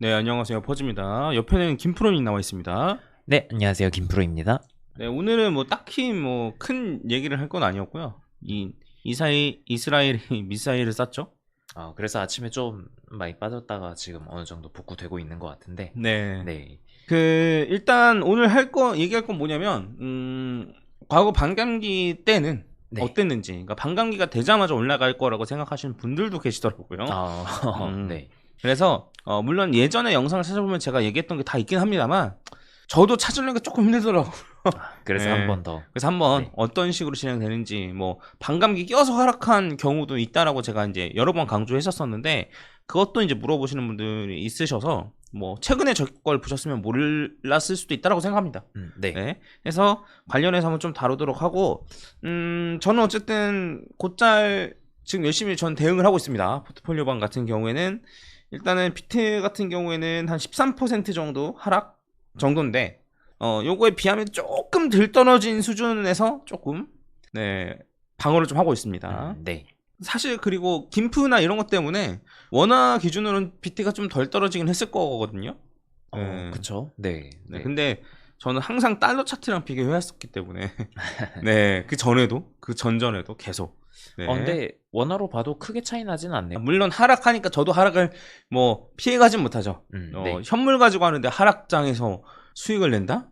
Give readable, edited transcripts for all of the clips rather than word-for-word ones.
네, 안녕하세요. 퍼즈입니다. 옆에는 김프로님 나와 있습니다. 네, 안녕하세요. 김프로입니다. 네, 오늘은 뭐 딱히 뭐 큰 얘기를 할 건 아니었고요. 이스라엘이 미사일을 쐈죠? 그래서 아침에 좀 많이 빠졌다가 지금 어느 정도 복구되고 있는 것 같은데, 네. 네, 일단 오늘 얘기할 건 뭐냐면, 과거 반감기 때는 네. 어땠는지, 그러니까 반감기가 되자마자 올라갈 거라고 생각하시는 분들도 계시더라고요. 네, 그래서, 물론 예전에 영상을 찾아보면 제가 얘기했던 게 다 있긴 합니다만, 저도 찾으려니까 조금 힘들더라고요. 그래서 네. 한 번 더. 그래서 한번 네. 어떤 식으로 진행되는지, 뭐 반감기 껴서 하락한 경우도 있다라고 제가 이제 여러 번 강조했었었는데, 그것도 이제 물어보시는 분들이 있으셔서 뭐 최근에 저 걸 보셨으면 몰랐을 수도 있다라고 생각합니다. 네. 네. 그래서 관련해서 한번 좀 다루도록 하고, 저는 어쨌든 곧잘 지금 열심히 전 대응을 하고 있습니다. 포트폴리오방 같은 경우에는 일단은 비트 같은 경우에는 한 13% 정도 하락 정도인데, 요거에 비하면 조금 덜 떨어진 수준에서 조금, 네, 방어를 좀 하고 있습니다. 네. 사실 그리고 김프나 이런 것 때문에 원화 기준으로는 비트가 좀 덜 떨어지긴 했을 거거든요. 네. 그쵸. 네. 네, 근데 저는 항상 달러 차트랑 비교해왔었기 때문에 네, 그 전에도 그 전전에도 계속. 네. 근데 원화로 봐도 크게 차이 나진 않네요. 물론 하락하니까 저도 하락을 뭐 피해가진 못하죠. 네. 현물 가지고 하는데 하락장에서 수익을 낸다?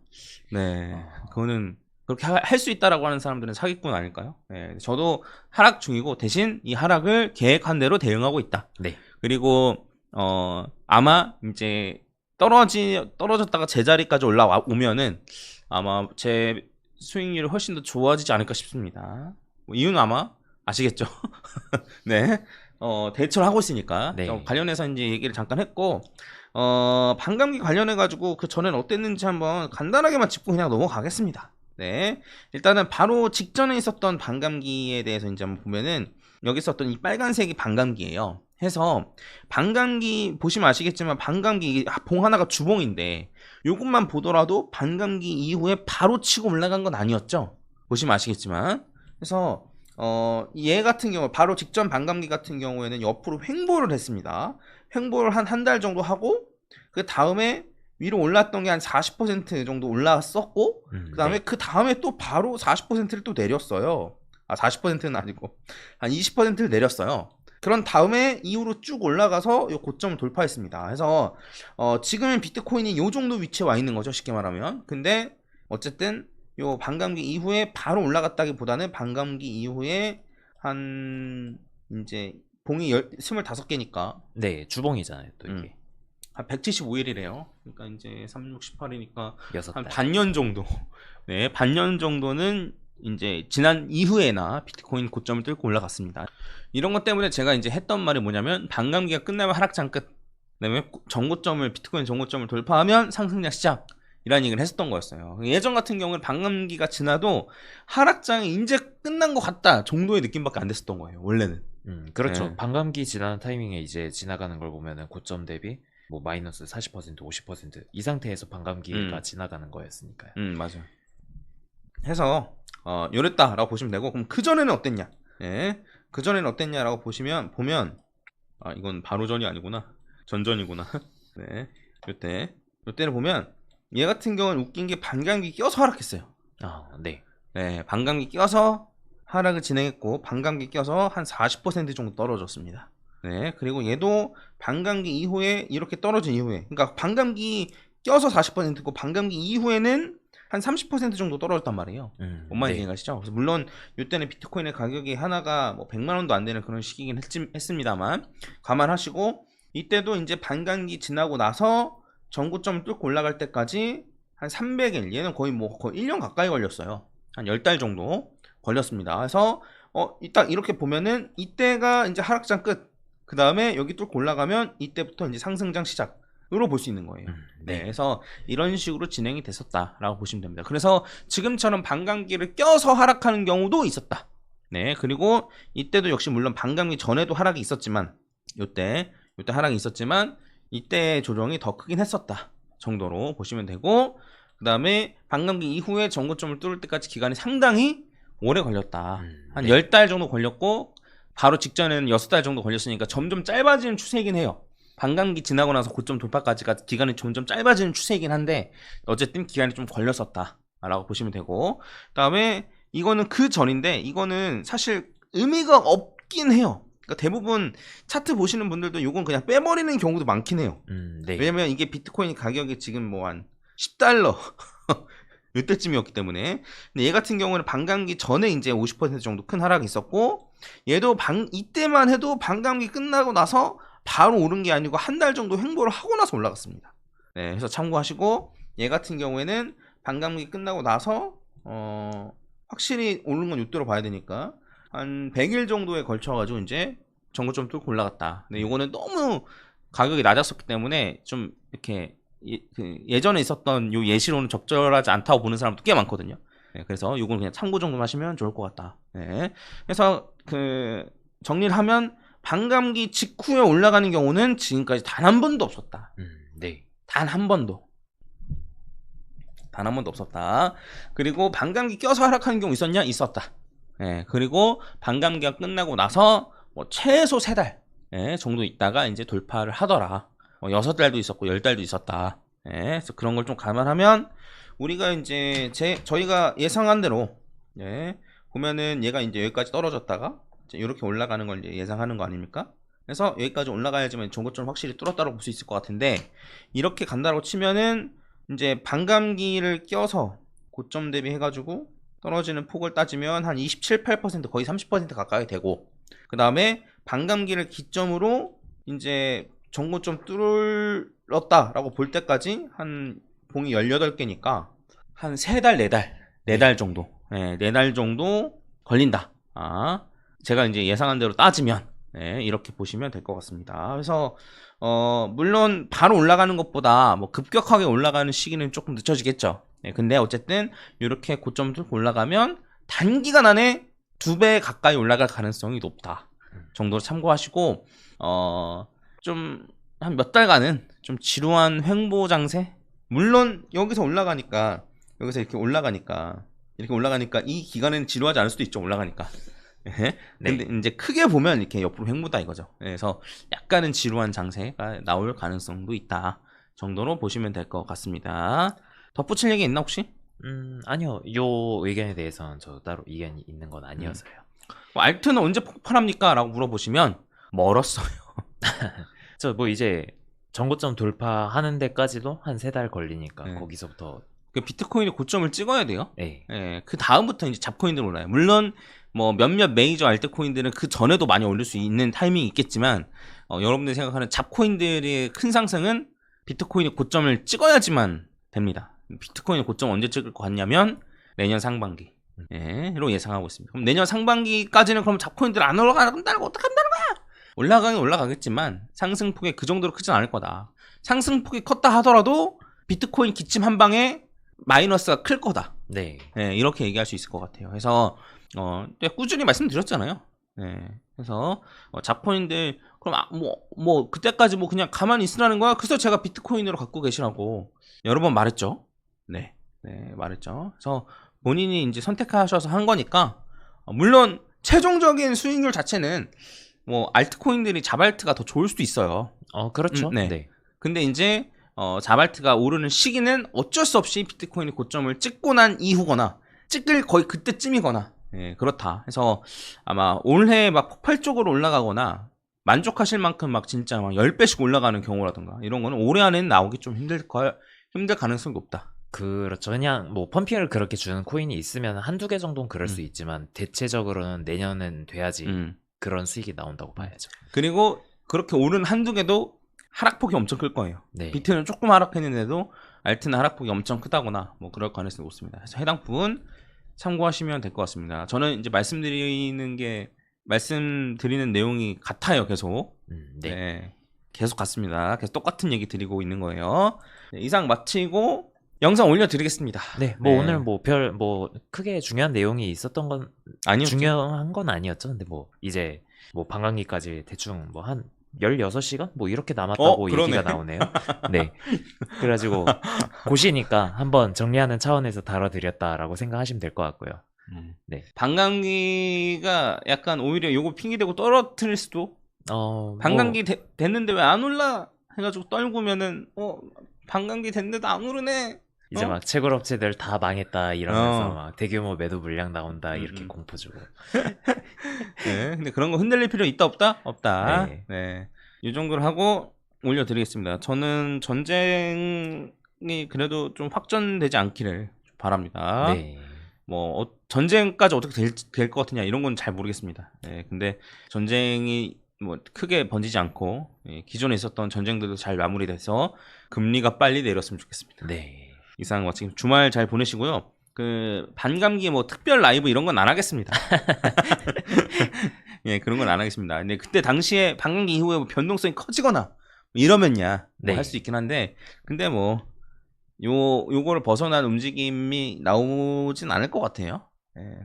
네, 그거는 그렇게 할 수 있다라고 하는 사람들은 사기꾼 아닐까요? 네, 저도 하락 중이고 대신 이 하락을 계획한 대로 대응하고 있다. 네. 그리고 아마 이제 떨어졌다가 제자리까지 올라오면은 아마 제 수익률이 훨씬 더 좋아지지 않을까 싶습니다. 뭐 이유는 아마 아시겠죠? 네. 대처를 하고 있으니까. 네. 관련해서 이제 얘기를 잠깐 했고, 반감기 관련해가지고 그 전에는 어땠는지 한번 간단하게만 짚고 그냥 넘어가겠습니다. 네. 일단은 바로 직전에 있었던 반감기에 대해서 이제 한번 보면은, 여기 있었던 이 빨간색이 반감기예요. 해서, 반감기, 보시면 아시겠지만, 반감기, 봉 하나가 주봉인데, 요것만 보더라도 반감기 이후에 바로 치고 올라간 건 아니었죠? 보시면 아시겠지만. 그래서, 얘 같은 경우, 바로 직전 반감기 같은 경우에는 옆으로 횡보를 했습니다. 횡보를 한 달 정도 하고, 그 다음에 위로 올랐던 게 한 40% 정도 올라왔었고, 그 다음에 네. 그 다음에 또 바로 40%를 또 내렸어요. 40%는 아니고, 한 20%를 내렸어요. 그런 다음에 이후로 쭉 올라가서 요 고점을 돌파했습니다. 그래서, 지금은 비트코인이 요 정도 위치에 와 있는 거죠. 쉽게 말하면. 근데, 어쨌든, 요 반감기 이후에 바로 올라갔다기보다는 반감기 이후에 한 이제 봉이 25개니까 네. 주봉이잖아요, 또 이게. 한 175일이래요. 그러니까 이제 3618이니까 여섯 한 달. 반년 정도. 네, 반년 정도는 이제 지난 이후에나 비트코인 고점을 뚫고 올라갔습니다. 이런 것 때문에 제가 이제 했던 말이 뭐냐면 반감기가 끝나면 하락장 끝. 그다음에 비트코인 정고점을 돌파하면 상승장 시작. 이런 얘기를 했었던 거였어요. 예전 같은 경우는 반감기가 지나도 하락장이 이제 끝난 것 같다 정도의 느낌밖에 안 됐었던 거예요. 원래는. 그렇죠. 네. 반감기 지나는 타이밍에 이제 지나가는 걸 보면은 고점 대비 뭐 마이너스 40%, 50%이 상태에서 반감기가 지나가는 거였으니까요. 맞아. 해서 요랬다라고 보시면 되고, 그럼 그 전에는 어땠냐? 예. 그 전에는 어땠냐라고 보면 이건 바로 전이 아니구나. 전전이구나. 네. 요때를 보면 얘 같은 경우는 웃긴 게 반감기 껴서 하락했어요. 네. 네, 반감기 껴서 하락을 진행했고, 반감기 껴서 한 40% 정도 떨어졌습니다. 네, 그리고 얘도 반감기 이후에 이렇게 떨어진 이후에, 그러니까 반감기 껴서 40%고 반감기 이후에는 한 30% 정도 떨어졌단 말이에요. 뭔 말인지 이해가시죠? 그래서 물론 이때는 비트코인의 가격이 하나가 뭐 100만 원도 안 되는 그런 시기긴 했습니다만 감안하시고, 이때도 이제 반감기 지나고 나서 전고점을 뚫고 올라갈 때까지 한 300일, 얘는 거의 1년 가까이 걸렸어요. 한 10달 정도 걸렸습니다. 그래서 딱 이렇게 보면은 이때가 이제 하락장 끝. 그 다음에 여기 뚫고 올라가면 이때부터 이제 상승장 시작으로 볼 수 있는 거예요. 네, 그래서 이런 식으로 진행이 됐었다라고 보시면 됩니다. 그래서 지금처럼 반감기를 껴서 하락하는 경우도 있었다. 네, 그리고 이때도 역시 물론 반감기 전에도 하락이 있었지만 요때 하락이 있었지만 이때 조정이 더 크긴 했었다 정도로 보시면 되고, 그 다음에 반감기 이후에 전고점을 뚫을 때까지 기간이 상당히 오래 걸렸다. 한 10달 정도 걸렸고, 바로 직전에는 6달 정도 걸렸으니까 점점 짧아지는 추세이긴 해요. 반감기 지나고 나서 고점 돌파까지가 기간이 점점 짧아지는 추세이긴 한데 어쨌든 기간이 좀 걸렸었다라고 보시면 되고, 그다음에 이거는 그 전인데 이거는 사실 의미가 없긴 해요. 그러니까 대부분 차트 보시는 분들도 이건 그냥 빼버리는 경우도 많긴 해요. 네. 왜냐면 이게 비트코인 가격이 지금 뭐 한 10달러 이때쯤이었기 때문에. 근데 얘 같은 경우는 반감기 전에 이제 50% 정도 큰 하락이 있었고, 얘도 이때만 해도 반감기 끝나고 나서 바로 오른 게 아니고 한 달 정도 횡보를 하고 나서 올라갔습니다. 네, 그래서 참고하시고, 얘 같은 경우에는 반감기 끝나고 나서 확실히 오른 건 이대로 봐야 되니까 한 100일 정도에 걸쳐가지고 이제 전고점 뚫고 올라갔다. 근데 이거는 너무 가격이 낮았었기 때문에 좀 이렇게 예전에 있었던 요 예시로는 적절하지 않다고 보는 사람도 꽤 많거든요. 네, 그래서 이건 그냥 참고 정도 하시면 좋을 것 같다. 네, 그래서 정리를 하면 반감기 직후에 올라가는 경우는 지금까지 단 한 번도 없었다. 네. 단 한 번도 없었다. 그리고 반감기 껴서 하락하는 경우 있었냐? 있었다. 예, 그리고 반감기가 끝나고 나서 뭐 최소 3달 정도 있다가 이제 돌파를 하더라. 6달도 있었고 10달도 있었다. 예, 그래서 그런 걸 좀 감안하면 우리가 이제 저희가 예상한 대로 보면은 얘가 이제 여기까지 떨어졌다가 이제 이렇게 올라가는 걸 이제 예상하는 거 아닙니까? 그래서 여기까지 올라가야지만 전고점 확실히 뚫었다고 볼 수 있을 것 같은데, 이렇게 간다고 치면은 이제 반감기를 껴서 고점 대비 해가지고 떨어지는 폭을 따지면 한 27, 8% 거의 30% 가까이 되고, 그 다음에 반감기를 기점으로 이제 전고점 뚫었다라고 볼 때까지 한 봉이 18개니까 한 3달, 4달 정도, 4달 정도 걸린다. 제가 이제 예상한 대로 따지면 이렇게 보시면 될 것 같습니다. 그래서 물론 바로 올라가는 것보다 뭐 급격하게 올라가는 시기는 조금 늦춰지겠죠. 근데 어쨌든 이렇게 고점 뚫고 올라가면 단기간 안에 2배 가까이 올라갈 가능성이 높다 정도로 참고하시고, 좀 한 몇 달간은 좀 지루한 횡보 장세. 물론 여기서 올라가니까 이렇게 올라가니까 이 기간에는 지루하지 않을 수도 있죠. 올라가니까. 근데 이제 크게 보면 이렇게 옆으로 횡보다 이거죠. 그래서 약간은 지루한 장세가 나올 가능성도 있다 정도로 보시면 될 것 같습니다. 덧붙일 얘기 있나 혹시? 아니요. 요 의견에 대해서는 저 따로 이견이 있는 건 아니어서요. 알트는 언제 폭발합니까? 라고 물어보시면 멀었어요. 저 뭐 이제 전고점 돌파하는 데까지도 한 3달 걸리니까 거기서부터 그 비트코인의 고점을 찍어야 돼요. 네. 그 다음부터 이제 잡코인들 올라요. 물론 뭐 몇몇 메이저 알트코인들은 그 전에도 많이 올릴 수 있는 타이밍이 있겠지만, 여러분들이 생각하는 잡코인들의 큰 상승은 비트코인의 고점을 찍어야지만 됩니다. 비트코인의 고점 언제 찍을 것 같냐면 내년 상반기로 예상하고 있습니다. 그럼 내년 상반기까지는 그럼 잡코인들 안 올라간다는 거 어떡한다는 거야? 올라가긴 올라가겠지만 상승폭이 그 정도로 크진 않을 거다. 상승폭이 컸다 하더라도 비트코인 기침 한 방에 마이너스가 클 거다. 네. 이렇게 얘기할 수 있을 것 같아요. 그래서 꾸준히 말씀드렸잖아요. 그래서 잡코인들 그럼 뭐 그때까지 뭐 그냥 가만히 있으라는 거야? 그래서 제가 비트코인으로 갖고 계시라고 여러 번 말했죠. 네, 말했죠. 그래서 본인이 이제 선택하셔서 한 거니까, 물론 최종적인 수익률 자체는 뭐 알트코인들이 자발트가 더 좋을 수도 있어요. 그렇죠. 네. 근데 이제 자발트가 오르는 시기는 어쩔 수 없이 비트코인이 고점을 찍고 난 이후거나 찍을 거의 그때쯤이거나 그렇다. 그래서 아마 올해 막 폭발적으로 올라가거나 만족하실 만큼 막 진짜 막 10배씩 올라가는 경우라든가 이런 거는 올해 안에는 나오기 좀 힘들 가능성이 높다. 그렇죠. 그냥 뭐 펌핑을 그렇게 주는 코인이 있으면 한두 개 정도는 그럴 수 있지만 대체적으로는 내년은 돼야지 그런 수익이 나온다고 봐야죠. 그리고 그렇게 오른 한두 개도 하락폭이 엄청 클 거예요. 네. 비트는 조금 하락했는데도 알트는 하락폭이 엄청 크다거나 뭐 그럴 가능성이 높습니다. 그래서 해당 부분 참고하시면 될 것 같습니다. 저는 이제 말씀드리는 내용이 같아요. 계속. 네. 계속 같습니다. 계속 똑같은 얘기 드리고 있는 거예요. 이상 마치고 영상 올려드리겠습니다. 네, 오늘 크게 중요한 내용이 있었던 건 아니었죠. 중요한 건 아니었죠. 근데 이제 반감기까지 대충 한 16시간 이렇게 남았다고 얘기가 나오네요. 네. 그래가지고 고시니까 한번 정리하는 차원에서 다뤄드렸다라고 생각하시면 될 것 같고요. 네. 반감기가 약간 오히려 요거 핑계대고 떨어뜨릴 수도. 반감기 됐는데 왜 안 올라? 해가지고 떨구면은 반감기 됐는데도 안 오르네. 이제 어? 막 채굴 업체들 다 망했다 이러면서 어. 막 대규모 매도 물량 나온다 이렇게 음. 공포 주고. 네, 근데 그런 거 흔들릴 필요 있다 없다? 없다. 네. 네, 이 정도로 하고 올려드리겠습니다. 저는 전쟁이 그래도 좀 확전되지 않기를 바랍니다. 네. 뭐 전쟁까지 어떻게 될 것 같으냐 이런 건 잘 모르겠습니다. 네, 근데 전쟁이 뭐 크게 번지지 않고 기존에 있었던 전쟁들도 잘 마무리돼서 금리가 빨리 내렸으면 좋겠습니다. 네. 이상 마치고 주말 잘 보내시고요. 그 반감기 뭐 특별 라이브 이런 건 안 하겠습니다. 예, 그런 건 안 하겠습니다. 근데 그때 당시에 반감기 이후에 뭐 변동성이 커지거나 이러면야 뭐 네. 할 수 있긴 한데, 근데 뭐 요거를 벗어난 움직임이 나오진 않을 것 같아요.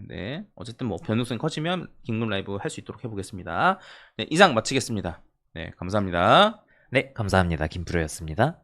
네. 어쨌든 뭐 변동성이 커지면 긴급 라이브 할 수 있도록 해보겠습니다. 네, 이상 마치겠습니다. 네, 감사합니다. 네, 감사합니다. 김프로였습니다.